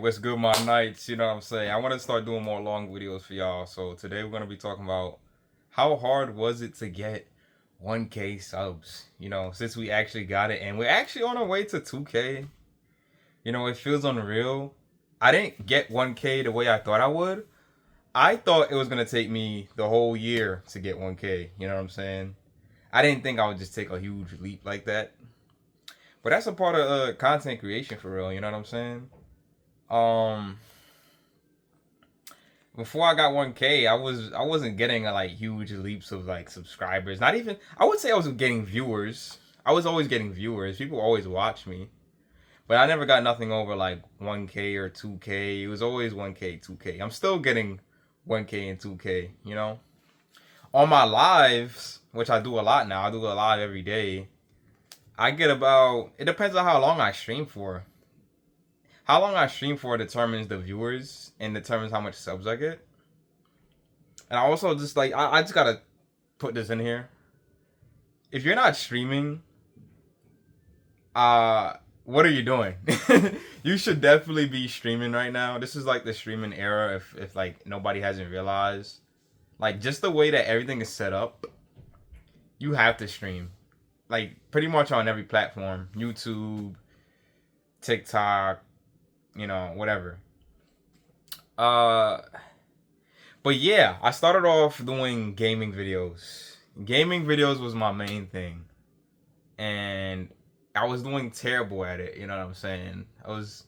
what's good, my nights? You know what I'm saying? I want to start doing more long videos for y'all. So today we're gonna be talking about how hard was it to get 1K subs. Since we actually got it, and we're actually on our way to 2K. It feels unreal. I didn't get 1K the way I thought I would. I thought it was gonna take me the whole year to get 1K. You know what I'm saying? I didn't think I would just take a huge leap like that. But that's a part of content creation for real. You know what I'm saying? Um, Before I got 1K, I wasn't getting like huge leaps of like subscribers. Not even I would say I was getting viewers. I was always getting viewers. People always watch me, but I never got nothing over like 1K or 2K. It was always 1K, 2K. I'm still getting 1K and 2K. On my lives, which I do a lot now. I do a live every day. I get about. It depends on how long I stream for. How long I stream for determines the viewers and determines how much subs I get. And I also just like I just gotta put this in here. If you're not streaming, what are you doing? You should definitely be streaming right now. This is like the streaming era if like nobody hasn't realized. Like just the way that everything is set up, you have to stream. Like pretty much on every platform. YouTube, TikTok, whatever. Uh, but yeah, I started off doing gaming videos. Gaming videos was my main thing, and I was doing terrible at it. You know what I'm saying? I was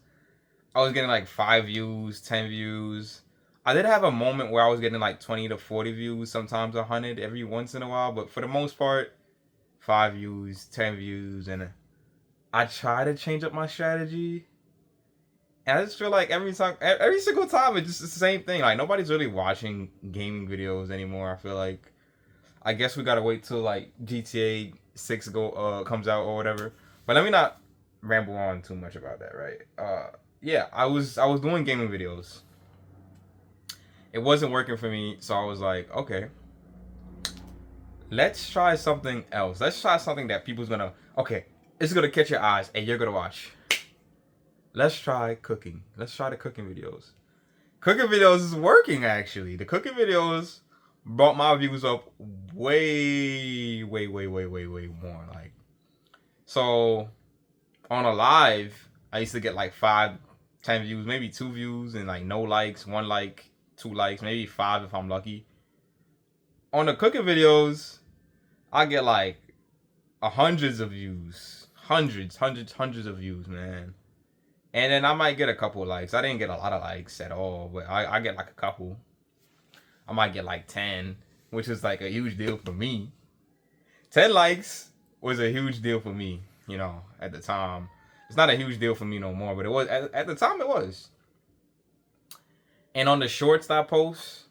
getting like 5 views, 10 views. I did have a moment where I was getting like 20 to 40 views, sometimes 100 every once in a while, but for the most part, 5 views, 10 views, and I try to change up my strategy. And I just feel like every single time, it's just the same thing. Like nobody's really watching gaming videos anymore. I feel like, I guess we gotta wait till like GTA 6 comes out or whatever. But let me not ramble on too much about that, right? Yeah, I was doing gaming videos. It wasn't working for me, so I was like, okay, let's try something else. Let's try something that people's gonna. Okay, it's gonna catch your eyes, and you're gonna watch. Let's try cooking. Let's try the cooking videos. Cooking videos is working actually. The cooking videos brought my views up way, way, way, way, way, way more. Like, so on a live, I used to get like 5, 10 views, maybe 2 views, and like no likes, 1 like, 2 likes, maybe 5 if I'm lucky. On the cooking videos, I get like hundreds of views, hundreds of views, man. And then I might get a couple likes. I didn't get a lot of likes at all, but I get like a couple. I might get like 10, which is like a huge deal for me. 10 likes was a huge deal for me, at the time. It's not a huge deal for me no more, but it was at the time it was. And on the shorts that I post,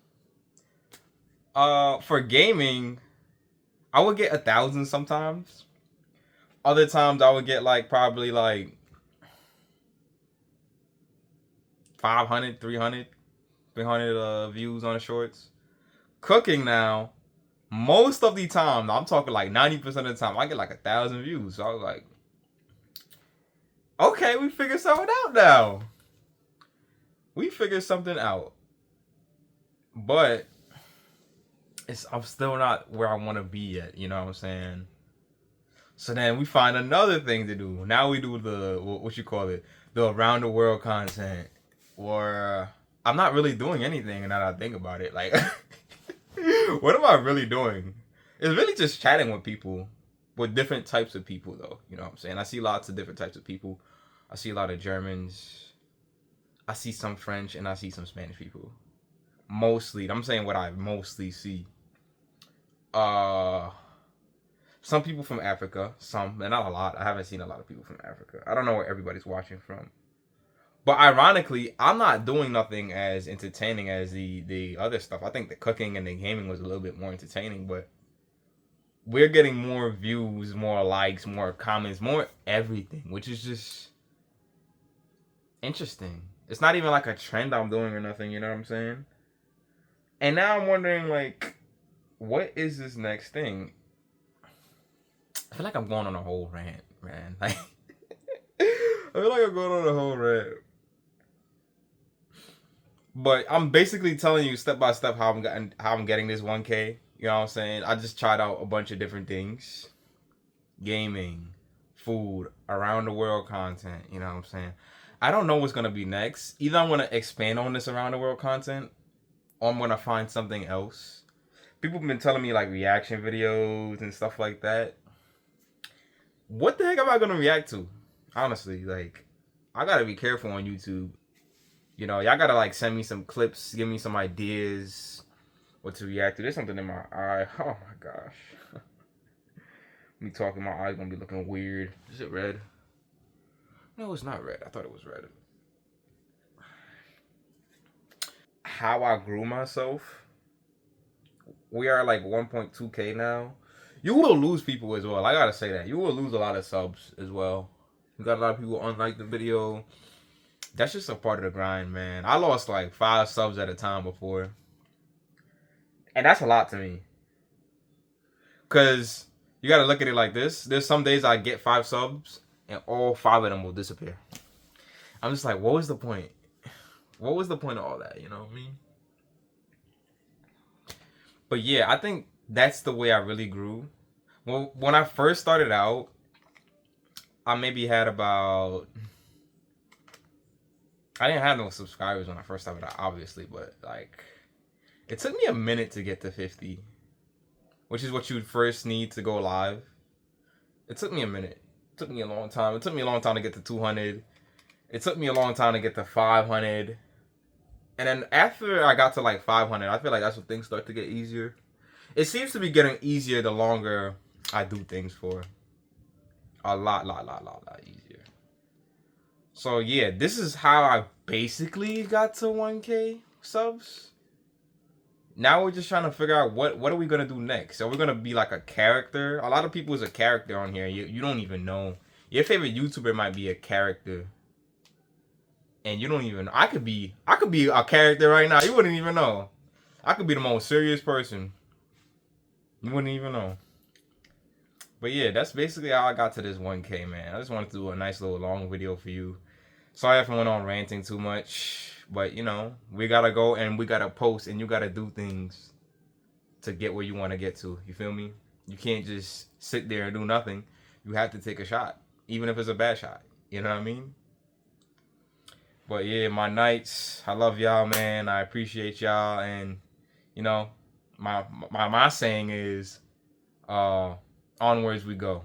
for gaming, I would get 1,000 sometimes. Other times I would get like probably like 500, 300 views on the shorts. Cooking now, most of the time, I'm talking like 90% of the time, I get like 1,000 views. So I was like, okay, we figured something out now. We figured something out. But I'm still not where I want to be yet, you know what I'm saying? So then we find another thing to do. Now we do the, what you call it, the around the world content. Or I'm not really doing anything now that I think about it. Like, what am I really doing? It's really just chatting with people, with different types of people, though. You know what I'm saying? I see lots of different types of people. I see a lot of Germans. I see some French, and I see some Spanish people. Mostly, I'm saying what I mostly see. Some people from Africa. Some, and not a lot. I haven't seen a lot of people from Africa. I don't know where everybody's watching from. But ironically, I'm not doing nothing as entertaining as the other stuff. I think the cooking and the gaming was a little bit more entertaining, but we're getting more views, more likes, more comments, more everything, which is just interesting. It's not even like a trend I'm doing or nothing, you know what I'm saying? And now I'm wondering, like, what is this next thing? I feel like I'm going on a whole rant, man. Like, I feel like I'm going on a whole rant. But I'm basically telling you step by step how I'm getting this 1K. You know what I'm saying? I just tried out a bunch of different things. Gaming, food, around the world content, you know what I'm saying? I don't know what's gonna be next. Either I'm gonna expand on this around the world content or I'm gonna find something else. People have been telling me like reaction videos and stuff like that. What the heck am I gonna react to? Honestly, like I gotta be careful on YouTube. You know, y'all gotta like send me some clips, give me some ideas what to react to. There's something in my eye. Oh my gosh. Me talking, my eyes gonna be looking weird. Is it red? No, it's not red. I thought it was red. How I grew myself. We are like 1.2K now. You will lose people as well. I gotta say that. You will lose a lot of subs as well. You got a lot of people unlike the video. That's just a part of the grind, man. I lost like 5 subs at a time before. And that's a lot to me. Because you gotta look at it like this. There's some days I get 5 subs and all 5 of them will disappear. I'm just like, what was the point? What was the point of all that? You know what I mean? But yeah, I think that's the way I really grew. Well, when I first started out, I maybe had about... I didn't have no subscribers when I first started out, obviously, but like... It took me a minute to get to 50. Which is what you would first need to go live. It took me a minute. It took me a long time. It took me a long time to get to 200. It took me a long time to get to 500. And then after I got to like 500, I feel like that's when things start to get easier. It seems to be getting easier the longer I do things for. A lot easier. So yeah, this is how I basically got to 1K subs. Now we're just trying to figure out what are we gonna do next. So we're gonna be like a character. A lot of people is a character on here. You don't even know. Your favorite YouTuber might be a character. And you don't even know. I could be a character right now. You wouldn't even know. I could be the most serious person. You wouldn't even know. But yeah, that's basically how I got to this 1K, man. I just wanted to do a nice little long video for you. Sorry if I went on ranting too much. But, you know, we gotta go and we gotta post and you gotta do things to get where you want to get to. You feel me? You can't just sit there and do nothing. You have to take a shot. Even if it's a bad shot. You know what I mean? But yeah, my knights, I love y'all, man. I appreciate y'all. And, you know, my saying is, onwards we go.